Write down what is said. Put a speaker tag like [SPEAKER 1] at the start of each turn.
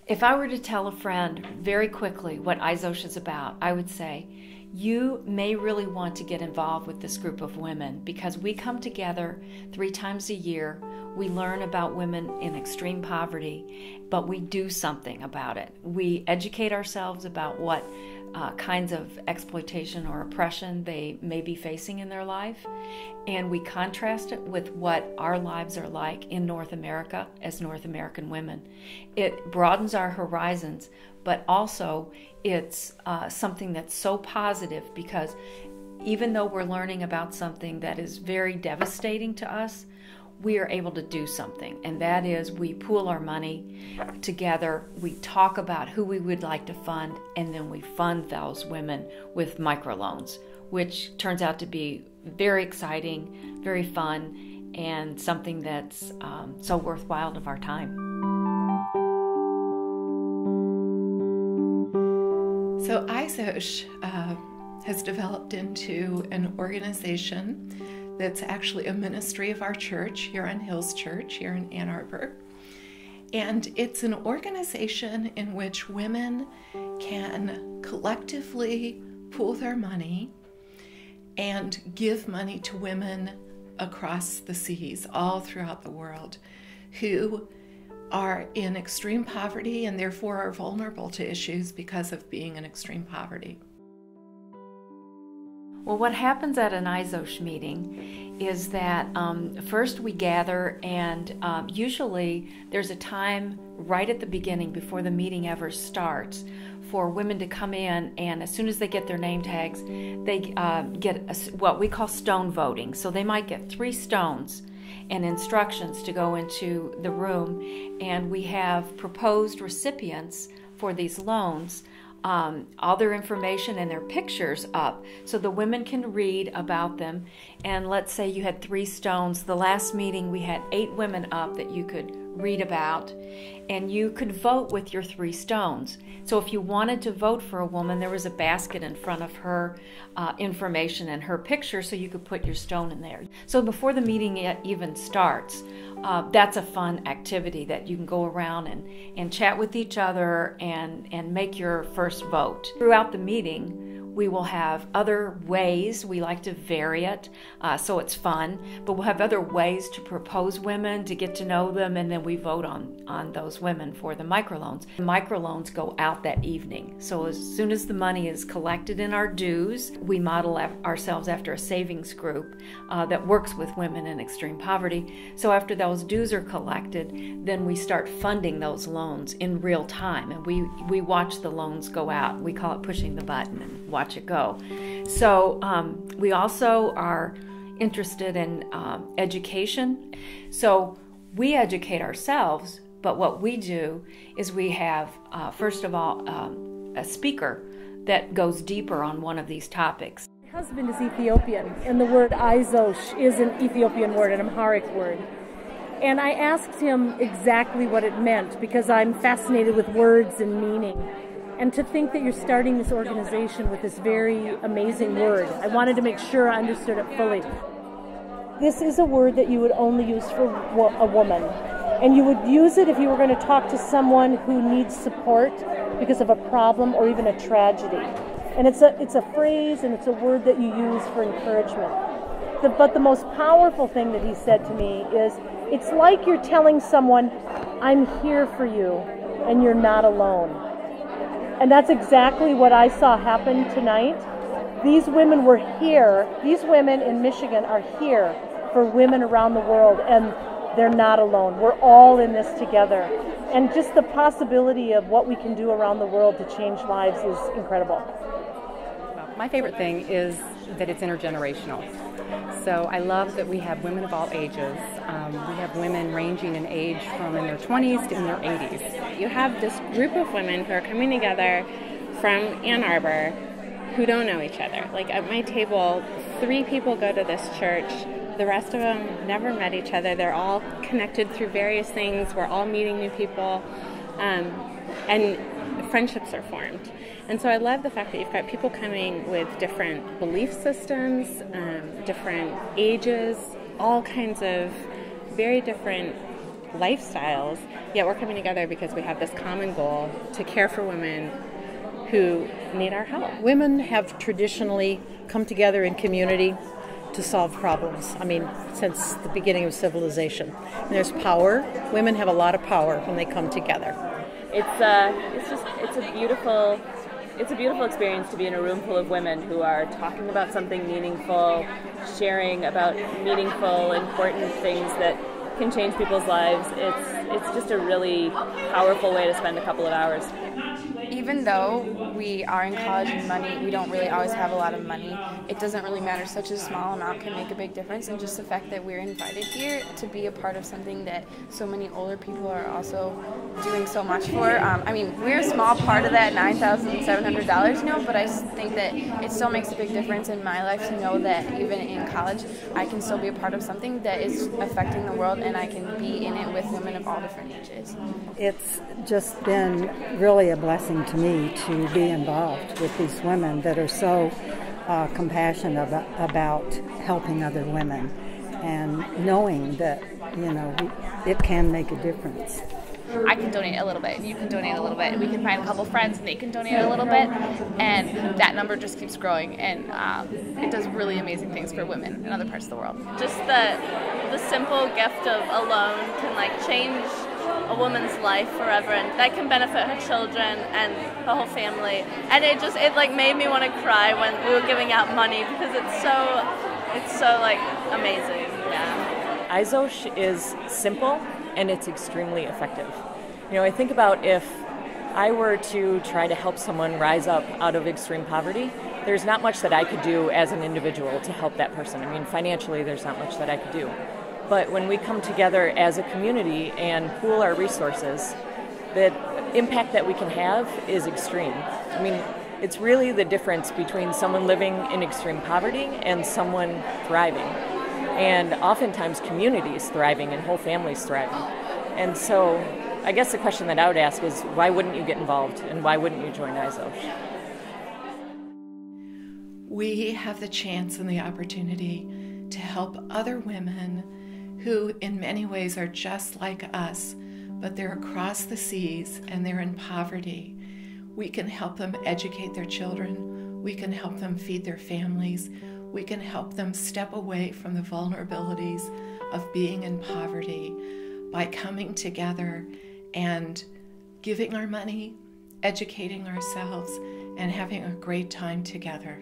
[SPEAKER 1] If I were to tell a friend very quickly what iZosh is about, I would say, you may really want to get involved with this group of women because we come together 3 times a year. We learn about women in extreme poverty, but we do something about it. We educate ourselves about what kinds of exploitation or oppression they may be facing in their life, and we contrast it with what our lives are like in North America as North American women. It broadens our horizons, but also it's something that's so positive because even though we're learning about something that is very devastating to us, we are able to do something, and that is we pool our money together, we talk about who we would like to fund, and then we fund those women with microloans, which turns out to be very exciting, very fun, and something that's so worthwhile of our time.
[SPEAKER 2] So iZosh has developed into an organization that's actually a ministry of our church here on Hills Church here in Ann Arbor. And it's an organization in which women can collectively pool their money and give money to women across the seas, all throughout the world, who are in extreme poverty and therefore are vulnerable to issues because of being in extreme poverty.
[SPEAKER 1] Well, what happens at an iZosh meeting is that first we gather, and usually there's a time right at the beginning before the meeting ever starts for women to come in, and as soon as they get their name tags, they get what we call stone voting. So they might get 3 stones and instructions to go into the room, and we have proposed recipients for these loans, all their information and their pictures up so the women can read about them. And let's say you had 3 stones. The last meeting we had 8 women up that you could read about, and you could vote with your 3 stones. So if you wanted to vote for a woman, there was a basket in front of her information and her picture, so you could put your stone in there. So before the meeting even starts, that's a fun activity that you can go around and chat with each other and make your first vote. Throughout the meeting, we will have other ways. We like to vary it, so it's fun, but we'll have other ways to propose women, to get to know them, and then we vote on those women for the microloans. The microloans go out that evening. So as soon as the money is collected in our dues, we model ourselves after a savings group that works with women in extreme poverty. So after those dues are collected, then we start funding those loans in real time, and we watch the loans go out. We call it pushing the button and watch it go. So we also are interested in education. So we educate ourselves, but what we do is we have, first of all, a speaker that goes deeper on one of these topics.
[SPEAKER 3] My husband is Ethiopian, and the word iZosh is an Ethiopian word, an Amharic word. And I asked him exactly what it meant because I'm fascinated with words and meaning. And to think that you're starting this organization with this very amazing word, I wanted to make sure I understood it fully. This is a word that you would only use for a woman. And you would use it if you were going to talk to someone who needs support because of a problem or even a tragedy. And it's a phrase and it's a word that you use for encouragement. But the most powerful thing that he said to me is, it's like you're telling someone, I'm here for you and you're not alone. And that's exactly what I saw happen tonight. These women were here. These women in Michigan are here for women around the world, and they're not alone. We're all in this together. And just the possibility of what we can do around the world to change lives is incredible.
[SPEAKER 4] Well, my favorite thing is that it's intergenerational. So I love that we have women of all ages. We have women ranging in age from in their 20s to in their 80s.
[SPEAKER 5] You have this group of women who are coming together from Ann Arbor who don't know each other. Like at my table, 3 people go to this church. The rest of them never met each other. They're all connected through various things. We're all meeting new people. And friendships are formed. And so I love the fact that you've got people coming with different belief systems, different ages, all kinds of very different lifestyles, yet we're coming together because we have this common goal to care for women who need our help.
[SPEAKER 6] Women have traditionally come together in community to solve problems. I mean, since the beginning of civilization. And there's power. Women have a lot of power when they come together.
[SPEAKER 7] It's a beautiful experience to be in a room full of women who are talking about something meaningful, sharing about meaningful, important things that can change people's lives. It's just a really powerful way to spend a couple of hours.
[SPEAKER 8] Even though we are in college and we don't really always have a lot of money, it doesn't really matter. Such a small amount can make a big difference, and just the fact that we're invited here to be a part of something that so many older people are also doing so much for. I mean, we're a small part of that $9,700, but I think that it still makes a big difference in my life to know that even in college, I can still be a part of something that is affecting the world, and I can be in it with women of all different ages.
[SPEAKER 9] It's just been really a blessing to me to be involved with these women that are so compassionate about helping other women, and knowing that, it can make a difference.
[SPEAKER 10] I can donate a little bit, you can donate a little bit, we can find a couple friends and they can donate a little bit, and that number just keeps growing, and it does really amazing things for women in other parts of the world.
[SPEAKER 11] Just the simple gift of a loan can change a woman's life forever, and that can benefit her children and her whole family. And it made me want to cry when we were giving out money, because it's so amazing. Yeah.
[SPEAKER 12] iZosh is simple and it's extremely effective. I think about if I were to try to help someone rise up out of extreme poverty, there's not much that I could do as an individual to help that person. I mean, financially, there's not much that I could do. But when we come together as a community and pool our resources, the impact that we can have is extreme. I mean, it's really the difference between someone living in extreme poverty and someone thriving. And oftentimes communities thriving and whole families thriving. And so I guess the question that I would ask is, why wouldn't you get involved, and why wouldn't you join iZosh?
[SPEAKER 2] We have the chance and the opportunity to help other women who in many ways are just like us, but they're across the seas and they're in poverty. We can help them educate their children. We can help them feed their families. We can help them step away from the vulnerabilities of being in poverty by coming together and giving our money, educating ourselves, and having a great time together.